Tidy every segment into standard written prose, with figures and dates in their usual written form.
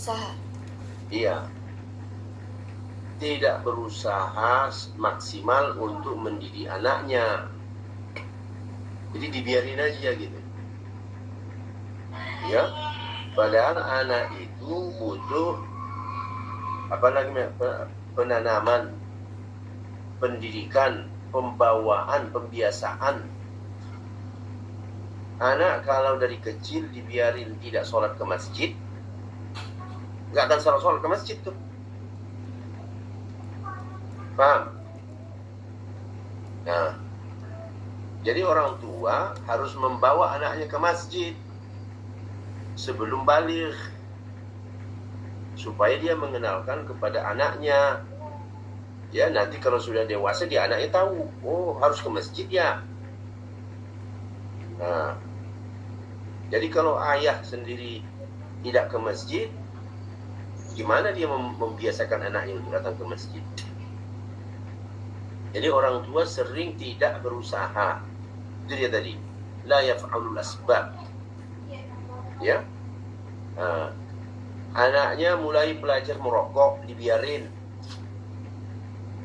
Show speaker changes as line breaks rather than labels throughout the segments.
berusaha.
Iya. Tidak berusaha maksimal untuk mendidik anaknya. Jadi dibiarin aja gitu. Ya. Padahal anak itu butuh penanaman, pendidikan, pembawaan, pembiasaan. Anak kalau dari kecil dibiarin tidak sholat ke masjid, nggak akan sholat ke masjid tuh. Paham? Nah, jadi orang tua harus membawa anaknya ke masjid sebelum baligh, supaya dia mengenalkan kepada anaknya. Ya, nanti kalau sudah dewasa dia anaknya tahu, oh harus ke masjid ya. Nah, jadi kalau ayah sendiri tidak ke masjid, gimana dia membiasakan anaknya untuk datang ke masjid? Jadi orang tua sering tidak berusaha. Itu dia tadi, la yaf'alul asbab. Ya, anaknya mulai belajar merokok, dibiarin.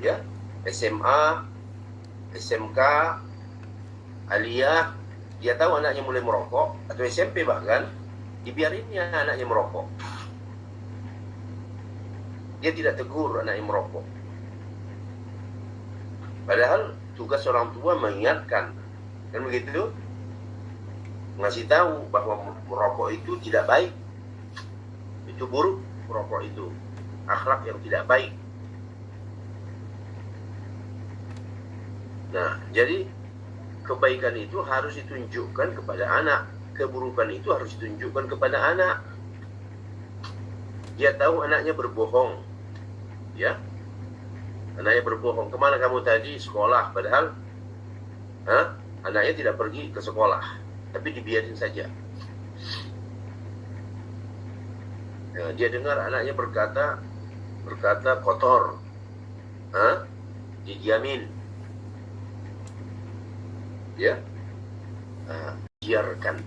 Ya, SMA, SMK, aliyah, dia tahu anaknya mulai merokok, atau SMP bahkan, dibiarinnya anaknya merokok. Dia tidak tegur anaknya merokok. Padahal tugas orang tua mengingatkan, kan begitu? Ngasih tahu bahwa merokok itu tidak baik, itu buruk, merokok itu akhlak yang tidak baik. Nah, jadi kebaikan itu harus ditunjukkan kepada anak, keburukan itu harus ditunjukkan kepada anak. Dia tahu anaknya berbohong, ya. Anaknya berbohong, kemana kamu tadi? Sekolah. Padahal anaknya tidak pergi ke sekolah, tapi dibiarin saja. Nah, dia dengar anaknya berkata kotor, didiamin, ya, biarkan.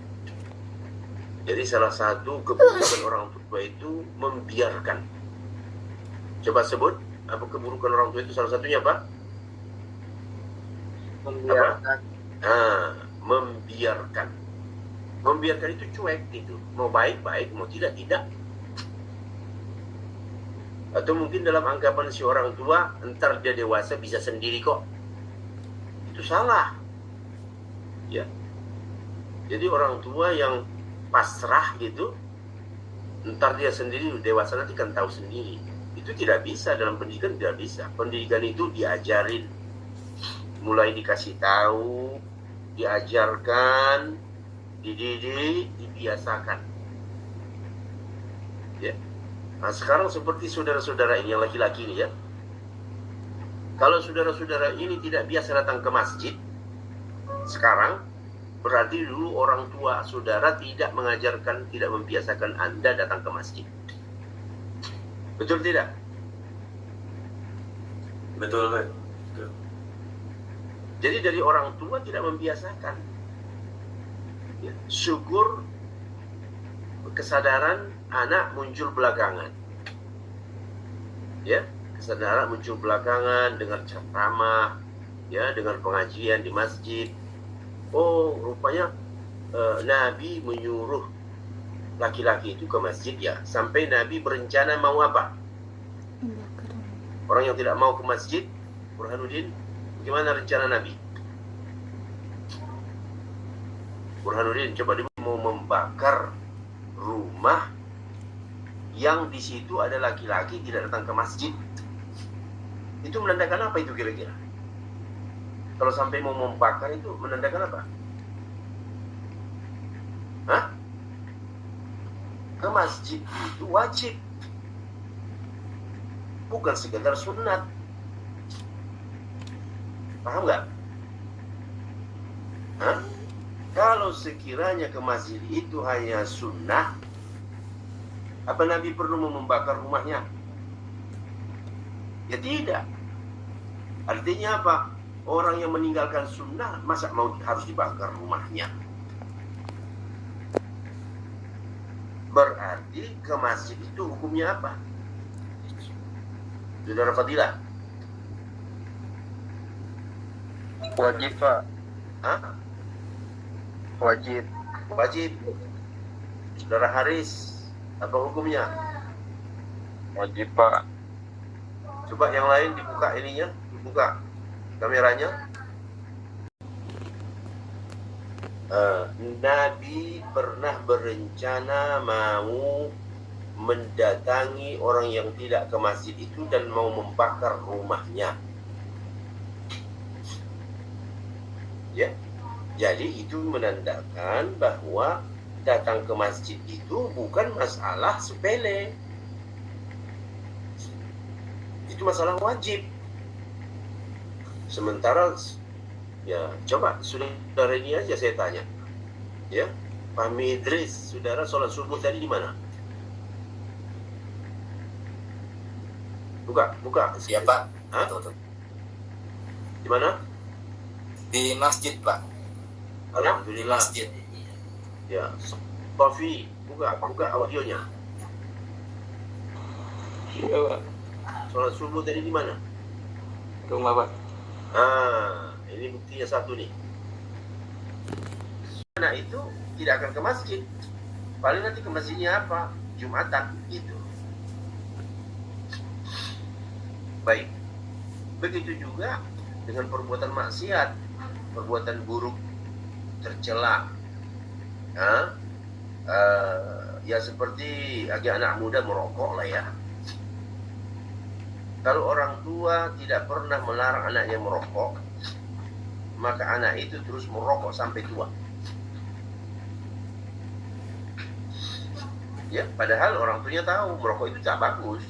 Jadi salah satu keburukan orang tua itu membiarkan. Coba sebut apa keburukan orang tua itu, salah satunya apa?
Membiarkan.
Membiarkan. Membiarkan itu cuek gitu. Mau baik-baik, mau tidak-tidak. Atau mungkin dalam anggapan si orang tua, entar dia dewasa bisa sendiri kok. Itu salah. Ya. Jadi orang tua yang pasrah gitu, entar dia sendiri dewasa nanti kan tahu sendiri. Itu tidak bisa, dalam pendidikan tidak bisa. Pendidikan itu diajarin, mulai dikasih tahu, diajarkan, dididik, dibiasakan. Ya. Nah, sekarang seperti saudara-saudara ini yang laki-laki ini ya. Kalau saudara-saudara ini tidak biasa datang ke masjid, sekarang berarti dulu orang tua saudara tidak mengajarkan, tidak membiasakan Anda datang ke masjid. Betul tidak?
Betul, Pak.
Jadi dari orang tua tidak membiasakan. Ya, syukur kesadaran anak muncul belakangan. Ya, kesadaran muncul belakangan dengan ceramah, ya, dengan pengajian di masjid. Oh, rupanya Nabi menyuruh laki-laki itu ke masjid ya, sampai Nabi berencana mau apa? Orang yang tidak mau ke masjid, Burhanuddin, gimana rencana Nabi? Burhanuddin, coba dia mau membakar rumah yang di situ ada laki-laki tidak datang ke masjid. Itu menandakan apa itu kira-kira? Kalau sampai mau membakar itu menandakan apa? Hah? Ke masjid itu wajib, bukan sekedar sunat. Paham nggak? Hah? Kalau sekiranya ke masjid itu hanya sunnah, apa Nabi perlu membakar rumahnya? Ya tidak. Artinya apa? Orang yang meninggalkan sunnah, masa mau harus dibakar rumahnya? Berarti Jadi ke masjid itu hukumnya apa? Saudara Fadilah?
Wajib, Pak.
Hah?
Wajib.
Wajib. Saudara Haris, apa hukumnya?
Wajib, Pak.
Coba yang lain dibuka ininya, dibuka kameranya. Nabi pernah berencana mau mendatangi orang yang tidak ke masjid itu dan mau membakar rumahnya. Ya, jadi itu menandakan bahwa datang ke masjid itu bukan masalah sepele. Itu masalah wajib. Sementara ya coba saudara ini aja saya tanya. Ya, Pak Idris, saudara sholat subuh tadi di mana? Buka.
Ya Pak.
Hah? Di mana?
Di masjid Pak. Di
Alhamdulillah.
masjid.
Ya, Sofi, buka audionya.
Iya Pak,
Sholat subuh tadi di mana?
rumah Pak.
Ini buktinya satu nih. Anak itu tidak akan ke masjid. Paling nanti ke masjidnya apa? Jumatan gitu. Baik. Begitu juga dengan perbuatan maksiat, perbuatan buruk tercela. Ya seperti agak anak muda merokok lah ya. Kalau orang tua tidak pernah melarang anaknya merokok, maka anak itu terus merokok sampai tua. Ya, padahal orang tuanya tahu merokok itu tak bagus.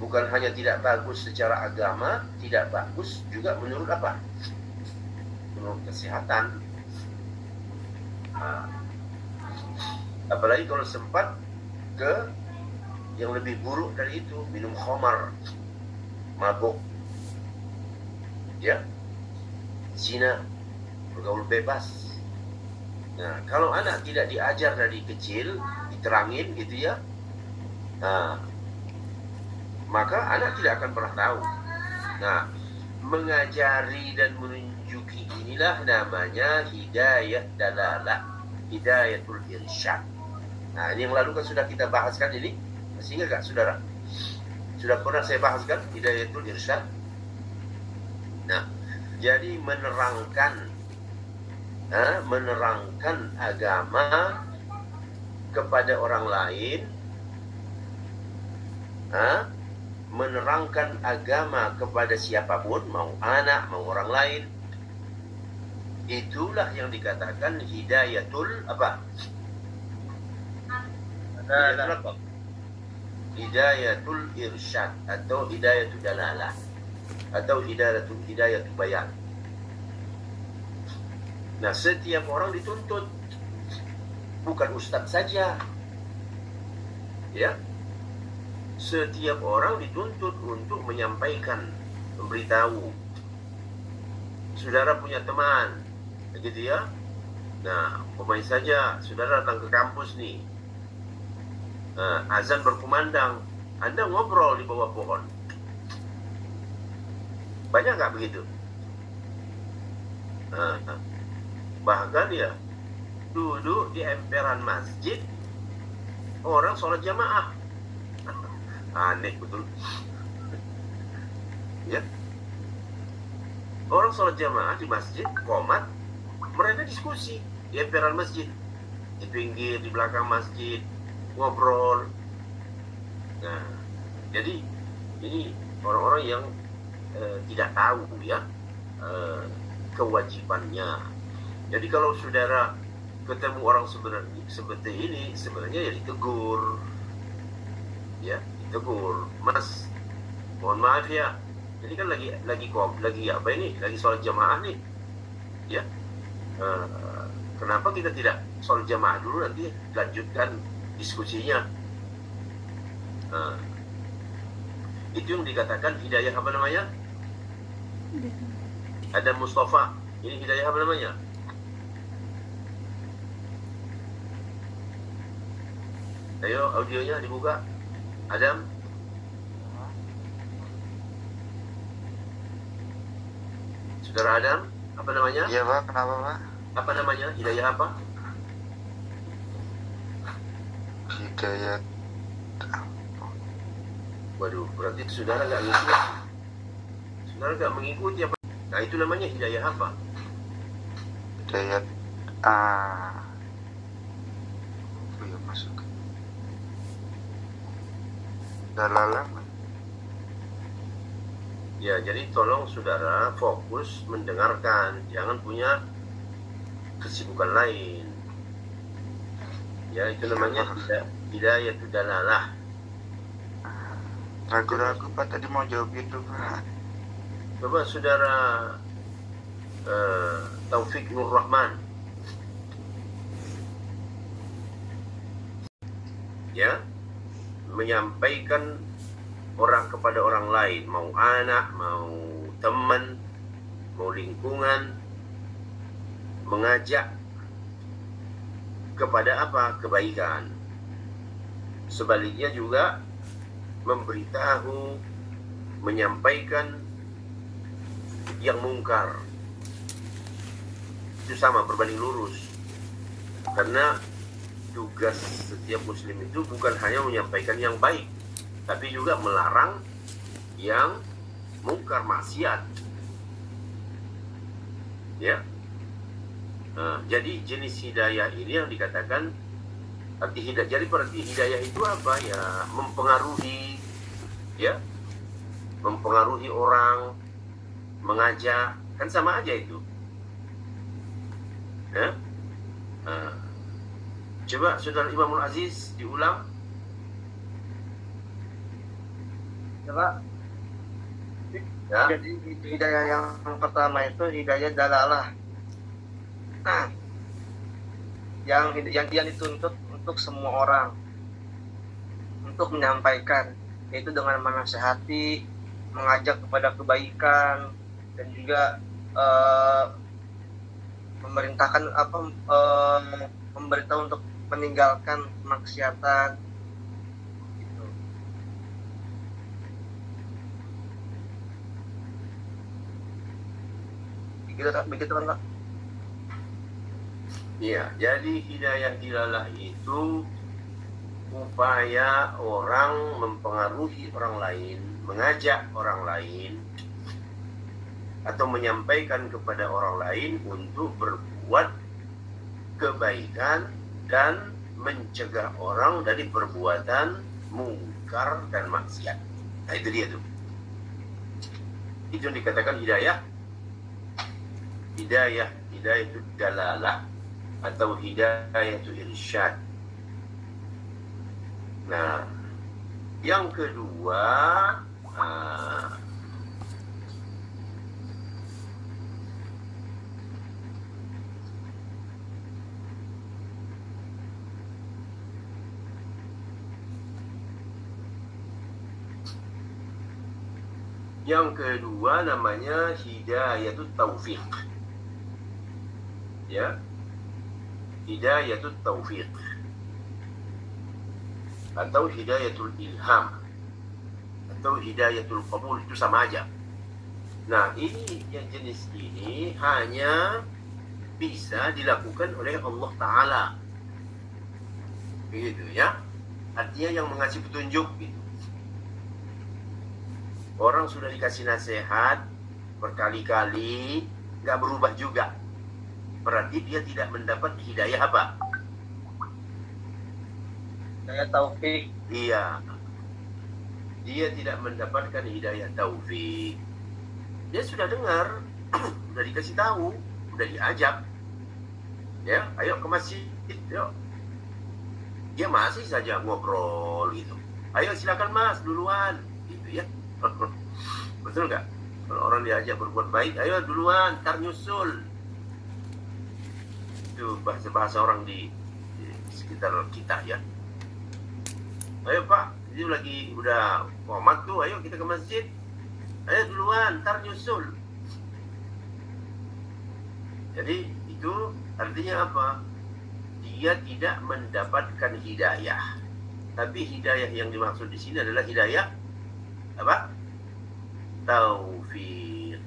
Bukan hanya tidak bagus secara agama, tidak bagus juga menurut apa? Menurut kesehatan. Apalagi kalau sempat ke yang lebih buruk dari itu, minum khamar, mabuk, ya, zina, bergaul bebas. Nah, kalau anak tidak diajar dari kecil, diterangin gitu ya, maka anak tidak akan pernah tahu. Nah, mengajari dan menunjuki inilah namanya hidayah dalalah, hidayatul irsyad. Nah, ini yang lalu kan sudah kita bahaskan ini. Masih ingat gak saudara? Sudah pernah saya bahaskan hidayatul irsyad. Nah, jadi menerangkan agama kepada orang lain, menerangkan agama kepada siapapun, mau anak, mau orang lain, itulah yang dikatakan hidayatul apa? Hidayatul irsyad atau hidayatul dalalah atau hidayatul bayan. Nah, setiap orang dituntut, bukan ustadz saja, ya. Setiap orang dituntut untuk menyampaikan, memberitahu. Saudara punya teman, begitu ya. Nah, umpamanya saja saudara datang ke kampus nih, azan berkumandang, Anda ngobrol di bawah pohon. Banyak nggak begitu? Bahkan ya, duduk di emperan masjid, orang sholat jamaah. Aneh betul. Ya, orang sholat jamaah di masjid, qomat, mereka diskusi di emperan masjid, di pinggir, di belakang masjid, ngobrol. Nah, jadi ini orang-orang yang tidak tahu ya kewajibannya. Jadi kalau saudara ketemu orang seperti ini, sebenarnya ya ditegur, ya ditegur, Mas, mohon maaf ya, ini kan lagi apa ini, lagi sholat jamaah nih, ya. Kenapa kita tidak sholat jamaah dulu, nanti lanjutkan diskusinya. Itu yang dikatakan hidayah apa namanya? Ada Mustafa, ini hidayah apa namanya? Ayo audionya dibuka. Adam. Saudara Adam, apa namanya?
Iya Pak, kenapa Pak?
Apa namanya? Hidayah apa?
Hidayat.
Waduh, berarti saudara nggak ngikuti. Saudara nggak mengikuti apa? Nah, itu namanya hidayah apa?
Hidayat. Oh iya, masuk. Dalalah.
Ya, jadi tolong saudara fokus mendengarkan, jangan punya kesibukan lain. Ya, itu namanya hidayah itu dalalah.
Ragu-ragu Pak, tadi mau jawab itu Pak.
Coba saudara Taufik Nur Rahman, ya, menyampaikan orang kepada orang lain, mau anak, mau teman, mau lingkungan, mengajak kepada apa? Kebaikan. Sebaliknya juga memberitahu, menyampaikan yang mungkar. Itu sama, berbanding lurus. Karena tugas setiap muslim itu bukan hanya menyampaikan yang baik, tapi juga melarang yang mungkar, maksiat. Ya. Nah, jadi jenis hidayah ini yang dikatakan arti hidayah. Jadi berarti hidayah itu apa ya? Mempengaruhi, ya, mempengaruhi orang, mengajak, kan sama aja itu. Ya. Nah, coba saudara Imamul Aziz diulang.
Coba.
Ya.
Jadi hidayah yang pertama itu hidayah dalalah. Yang dituntut untuk semua orang untuk menyampaikan, yaitu dengan menasihati, mengajak kepada kebaikan, dan juga memerintahkan memberitahu untuk meninggalkan kemaksiatan. Gitu. Begitu kan Pak?
Iya, jadi hidayah dilalah itu upaya orang mempengaruhi orang lain, mengajak orang lain, atau menyampaikan kepada orang lain untuk berbuat kebaikan dan mencegah orang dari perbuatan mungkar dan maksiat. Nah, itu dia tuh. Itu yang dikatakan hidayah. Hidayah itu dalalah atau hidayah itu irsyad. Nah, yang kedua, namanya hidayatut taufiq. Ya. Hidayatut taufiq atau hidayatul ilham atau hidayatul qabul, itu sama aja. Nah, ini yang jenis ini hanya bisa dilakukan oleh Allah Ta'ala, begitu ya. Artinya yang mengasih petunjuk gitu. Orang sudah dikasih nasihat berkali-kali nggak berubah juga, berarti dia tidak mendapat hidayah apa?
Hidayah taufik.
Iya, dia tidak mendapatkan hidayah taufik. Dia sudah dengar, sudah dikasih tahu, sudah diajak, ya, ayo ke masjid, yuk. Dia masih saja ngobrol gitu. Ayo silakan mas, duluan, gitu ya. Betul nggak? Kalau orang diajak berbuat baik, ayo duluan, ntar nyusul. Itu bahasa-bahasa orang di sekitar kita ya. Ayo pak, ini lagi udah komat tuh, ayo kita ke masjid. Ayo duluan, ntar nyusul. Jadi itu artinya apa? Dia tidak mendapatkan hidayah. Tapi hidayah yang dimaksud di sini adalah hidayah apa? Taufik.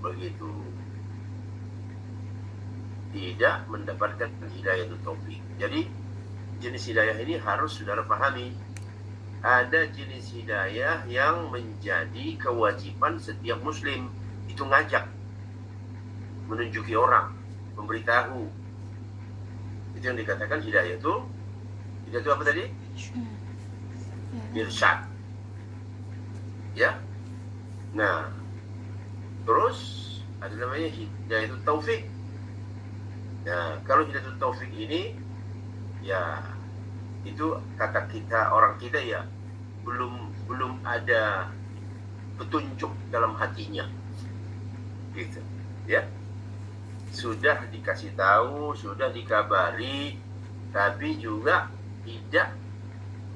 Begitu. Tidak mendapatkan hidayah itu taufik. Jadi jenis hidayah ini harus saudara pahami. Ada jenis hidayah yang menjadi kewajiban setiap muslim. Itu ngajak, menunjuki orang, memberitahu. Itu yang dikatakan hidayah itu. Hidayah itu apa tadi? Irsyad. Ya. Nah, terus ada namanya hidayah itu taufik. Nah, kalau hidayah itu taufik ini, ya itu kata kita, orang kita ya belum ada petunjuk dalam hatinya, gitu, ya. Sudah dikasih tahu, sudah dikabari, tapi juga tidak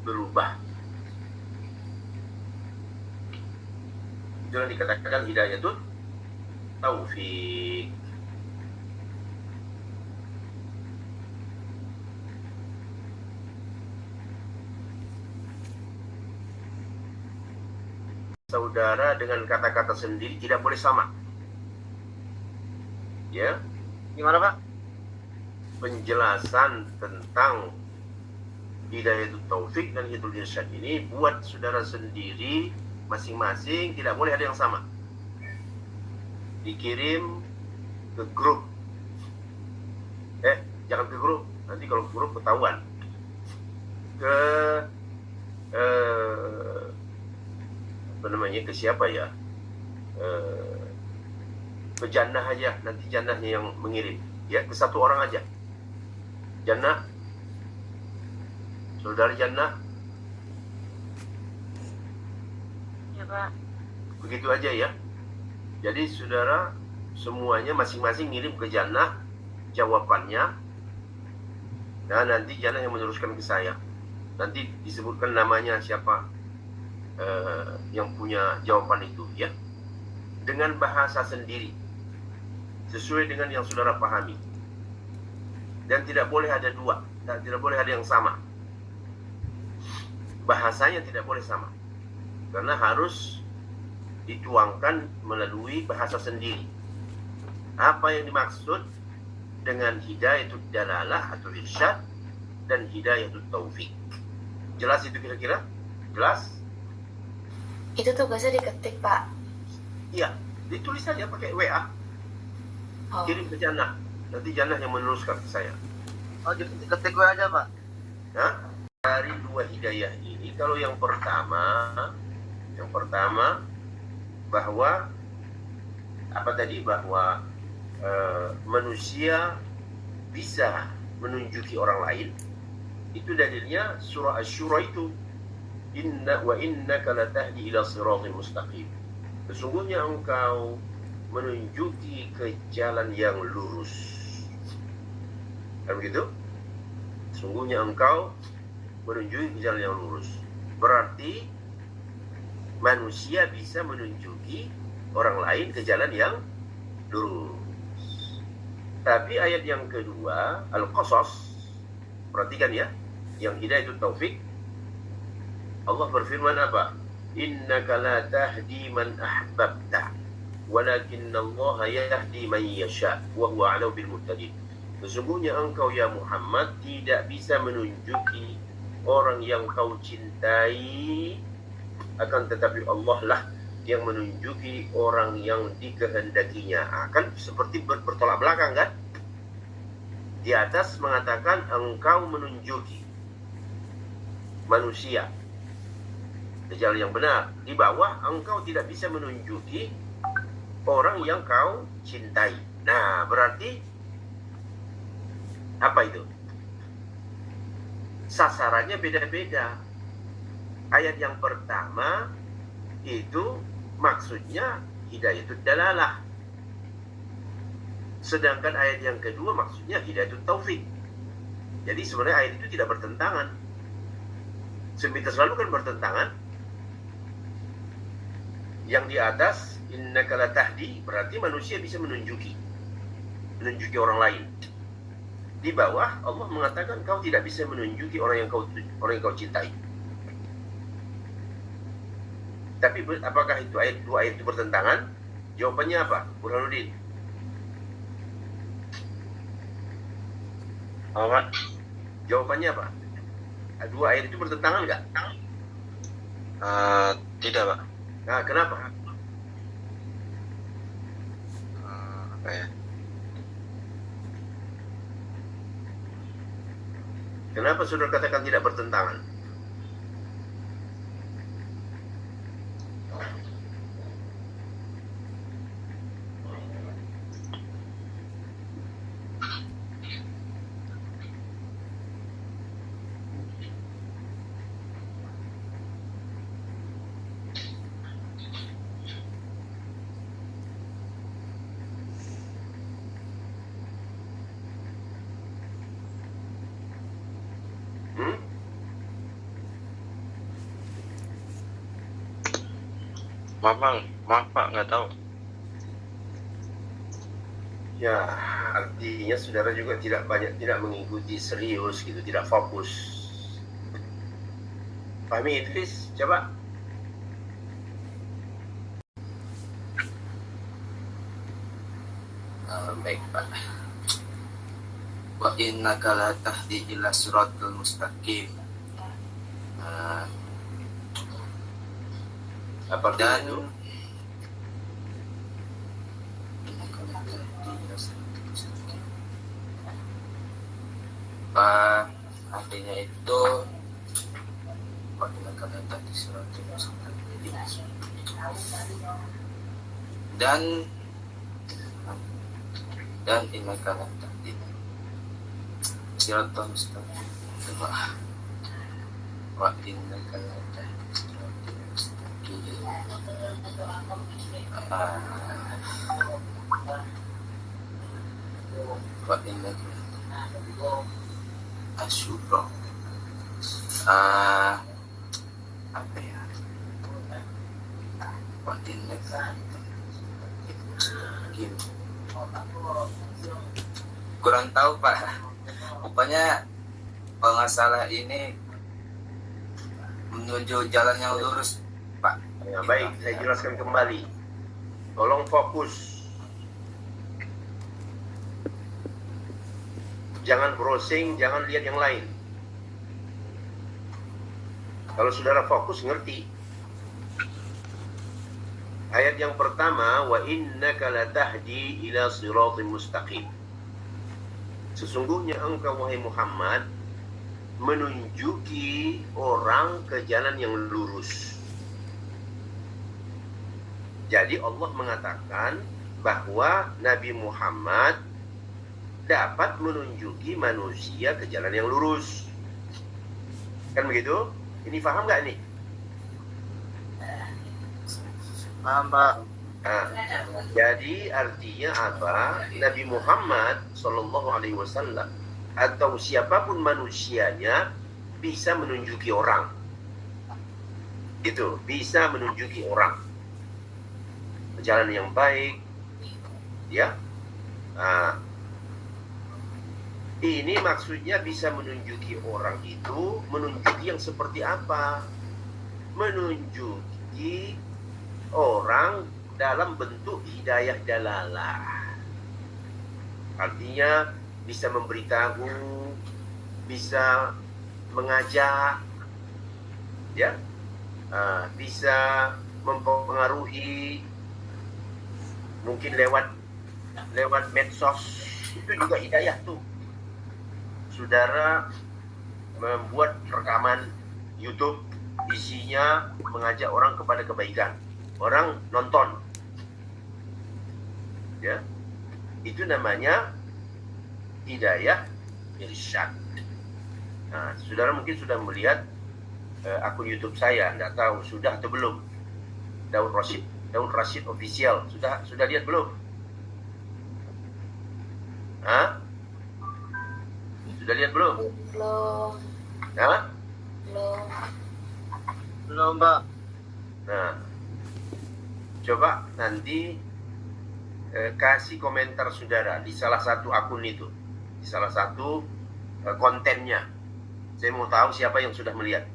berubah. Itu yang dikatakan hidayah itu taufik. Saudara dengan kata-kata sendiri tidak boleh sama. Ya.
Gimana Pak?
Penjelasan tentang hidayah itu taufik dan hidayah irsyad ini buat saudara sendiri masing-masing, tidak boleh ada yang sama. Dikirim ke grup. Jangan ke grup, nanti kalau grup ketahuan. Ke ke siapa ya, ke Jannah aja, nanti Jannahnya yang mengirim, ya, ke satu orang aja. Jannah, saudara Jannah,
Ya Pak.
begitu aja ya. Jadi saudara semuanya masing-masing ngirim ke Jannah jawabannya. Nah, nanti Jannah yang meneruskan ke saya. Nanti disebutkan namanya siapa yang punya jawaban itu, ya, dengan bahasa sendiri sesuai dengan yang saudara pahami, dan tidak boleh ada dua, dan tidak boleh ada yang sama. Bahasanya tidak boleh sama, karena harus dituangkan melalui bahasa sendiri. Apa yang dimaksud dengan hidayah itu dalalah atau irsyad dan hidayah itu taufik? Jelas itu kira-kira? Jelas?
Itu tugasnya diketik Pak.
Iya, ditulis saja pakai WA,
Oh.
kirim ke Jannah, nanti Jannah yang meneruskan ke saya.
Oh, jadi ketik gue aja Pak.
Nah, dari dua hidayah ini, kalau yang pertama bahwa apa tadi, bahwa manusia bisa menunjuki orang lain, itu dalilnya surah Asy-Syura itu, innaka latahdi ila siratal mustaqim. Sesungguhnya engkau menunjuki ke jalan yang lurus. Kan begitu? Sesungguhnya engkau menunjuki ke jalan yang lurus. Berarti manusia bisa menunjuki orang lain ke jalan yang lurus. Tapi ayat yang kedua, Al-Qasas, perhatikan ya, yang hidayah itu taufik. Allah berfirman apa? Innaka la tahdi man ahbabta, walakinna Allah yahdi man yasha, wa huwa a'lamu bil muhtadin. Sesungguhnya engkau ya Muhammad tidak bisa menunjuki orang yang kau cintai, akan tetapi Allah lah yang menunjuki orang yang dikehendakinya. Akan seperti bertolak belakang kan? Di atas mengatakan engkau menunjuki manusia ke jalan yang benar. Di bawah engkau tidak bisa menunjuki orang yang kau cintai. Nah, berarti apa itu? Sasarannya beda-beda. Ayat yang pertama itu maksudnya hidayah itu dalalah. Sedangkan ayat yang kedua maksudnya hidayah itu taufik. Jadi sebenarnya ayat itu tidak bertentangan. Sebentar selalu kan bertentangan. Yang di atas innaka latahdi berarti manusia bisa menunjuki orang lain. Di bawah Allah mengatakan kau tidak bisa menunjuki orang yang kau cintai. Tapi apakah itu dua ayat itu bertentangan? Jawabannya apa, Burhanuddin?
Apa?
Jawabannya apa? Dua ayat itu bertentangan nggak?
Tidak, Pak.
Nah, kenapa?
Apa ya?
Kenapa saudara katakan tidak bertentangan?
Maaf Pak, nggak tahu.
Ya, artinya saudara juga tidak mengikuti serius gitu, tidak fokus. Pahami Idris, coba.
Baik Pak. Wa innaka la tahdi ila siratal mustaqim.
Apa artinya itu?
Artinya itu dan innaka la tahdi siratal mustaqim. Wa innaka la tahdi siratal mustaqim. Wa innaka asyura. Apa ya? Wa innaka kurang tahu Pak. Pokoknya kalau nggak salah ini menuju jalan yang lurus Pak.
Ya, baik, saya jelaskan kembali. Tolong fokus. Jangan browsing, jangan lihat yang lain. Kalau saudara fokus, ngerti. Ayat yang pertama, wa innaka latahdi ila siratim mustaqim. Sesungguhnya engkau wahai Muhammad menunjuki orang ke jalan yang lurus. Jadi Allah mengatakan bahwa Nabi Muhammad dapat menunjuki manusia ke jalan yang lurus. Kan begitu? Ini paham nggak nih?
Paham, Pak.
Nah, jadi artinya apa? Nabi Muhammad Sallallahu Alaihi Wasallam atau siapapun manusianya bisa menunjuki orang. Itu bisa menunjuki orang jalan yang baik, ya. Nah, ini maksudnya bisa menunjuki orang itu, menunjuki yang seperti apa? Menunjuki orang dalam bentuk hidayah dalalah. Artinya bisa memberitahu, bisa mengajak, ya, bisa mempengaruhi, mungkin lewat medsos, itu juga hidayah tuh. Saudara membuat rekaman YouTube isinya mengajak orang kepada kebaikan, orang nonton, ya, itu namanya hidayah irsyad. Nah, saudara mungkin sudah melihat akun YouTube saya, nggak tahu sudah atau belum. Daun Rashid official, sudah lihat belum? Hah? Sudah lihat belum?
Belum.
Hah?
Belum, Pak.
Nah, coba nanti kasih komentar saudara di salah satu akun itu. di salah satu kontennya. Saya mau tahu siapa yang sudah melihat.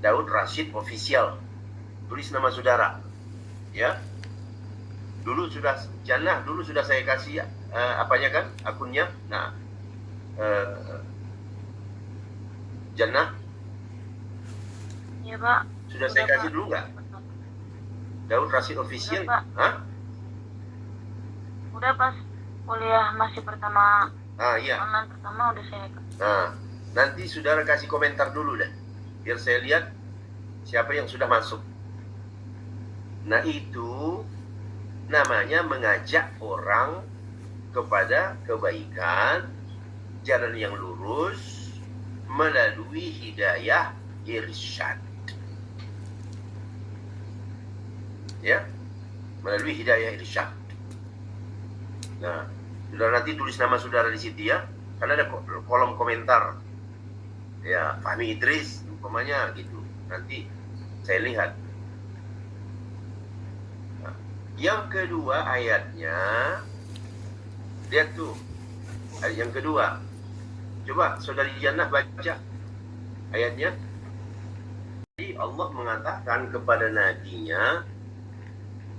Daud Rashid Official. Tulis nama saudara. Ya. Dulu sudah Jannah, dulu sudah saya kasih apanya kan? Akunnya. Nah, Jannah
Iya, Pak.
sudah saya kasih dulu nggak? Daud Rashid Official.
Udah, Pak.
Hah?
Udah pas kuliah masih pertama,
Iya.
online pertama udah saya.
Nah, nanti saudara kasih komentar dulu deh. Biar saya lihat siapa yang sudah masuk. Nah, itu namanya mengajak orang kepada kebaikan, jalan yang lurus, melalui hidayah irsyad. Ya, melalui hidayah irsyad. Nah, saudara nanti tulis nama saudara di situ ya, karena ada kolom komentar. Ya, Fahmi Idris, umpamanya gitu. Nanti saya lihat. Nah, yang kedua ayatnya, lihat tuh, ayat yang kedua. Coba saudari Jannah baca ayatnya. Jadi Allah mengatakan kepada nabinya,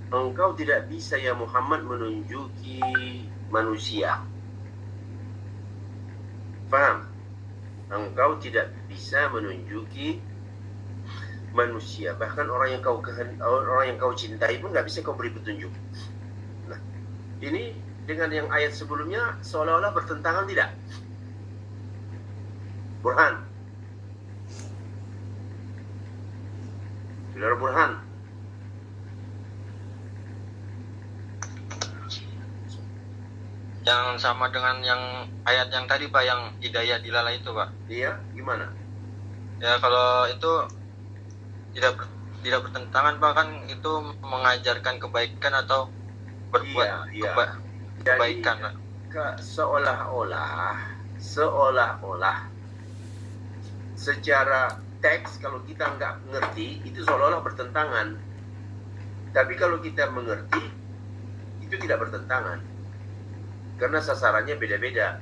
engkau tidak bisa ya Muhammad menunjuki manusia. Paham? Engkau tidak bisa menunjuki manusia. Bahkan orang yang kau cintai pun nggak bisa kau beri petunjuk. Nah, ini dengan yang ayat sebelumnya seolah-olah bertentangan tidak? Burhan. Saudara Burhan.
Yang sama dengan yang ayat yang tadi Pak, yang hidayah dilala itu Pak.
Iya, gimana?
Ya kalau itu tidak bertentangan Pak, kan itu mengajarkan kebaikan atau berbuat
Iya.
kebaikan Pak.
Seolah-olah secara teks kalau kita nggak ngerti itu seolah-olah bertentangan. Tapi kalau kita mengerti itu tidak bertentangan. Karena sasarannya beda-beda.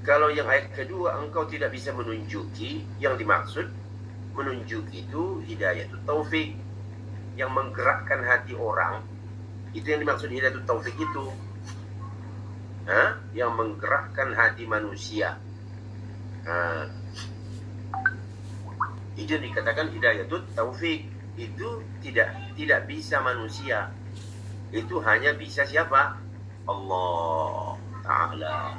Kalau yang ayat kedua, engkau tidak bisa menunjuki, yang dimaksud menunjuki itu hidayah itu taufik, yang menggerakkan hati orang. Itu yang dimaksud hidayah itu taufik itu. Yang menggerakkan hati manusia. Itu yang dikatakan hidayah itu taufik. Itu tidak bisa manusia. Itu hanya bisa siapa? Allah Ta'ala.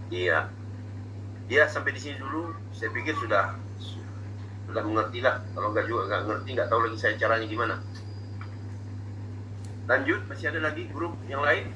Iya. Ya, sampai di sini dulu. Saya pikir sudah mengerti lah. Kalau nggak ngerti, nggak tahu lagi saya caranya gimana. Lanjut, masih ada lagi grup yang lain?